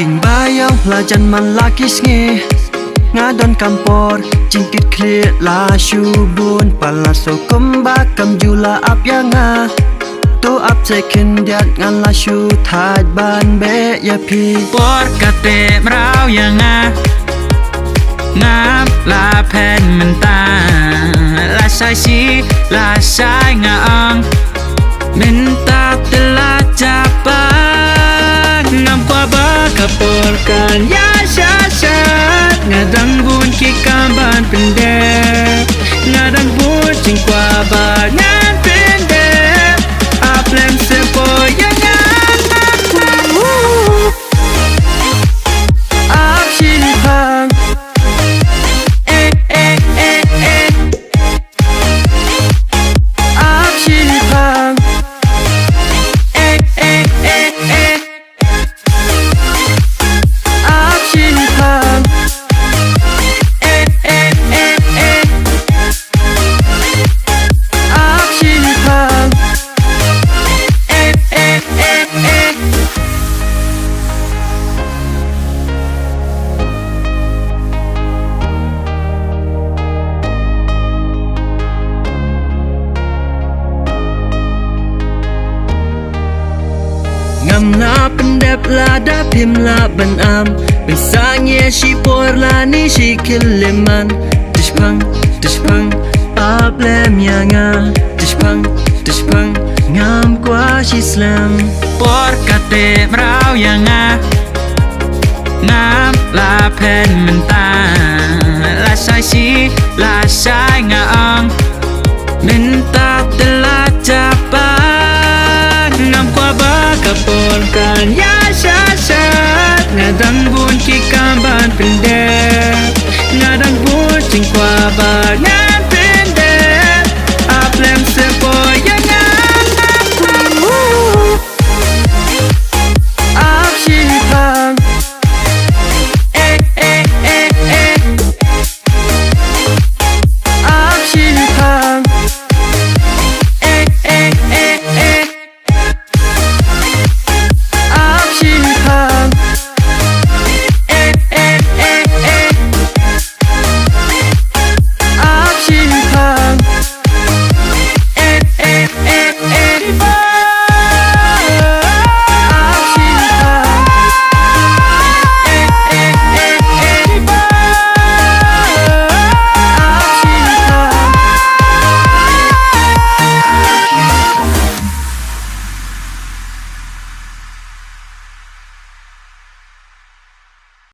King bayang lajan man lakis nge ngadon kampor jingkit kli la shubun pala so kumbakam jula ap yanga Toap khyndiat ngan la shu thaidban be ya pi por kate mrao yanga ngam la pen menta la sai si la sai ngang minta telah capat ngam kwa ba kapor kan ya syasat ngadang bun ki kamban pendek ngadang bun cing kwa ba ngan pendek aplem sepo yang ap shin phang ap shin phang ap shin phang ap shin phang ngam la pendep la da pim la ban am besangye shi por la ni shi kiliman tishpang ablem yanga tishpang ngam kwa shi slam por kate mrao yanga ngam la pen menta la sai si la sai ngang minta telah capat ngam kwa ba kapor kan ya syasat ngadang bun ki kamban pendek ngadang bun cing kwa ba ngan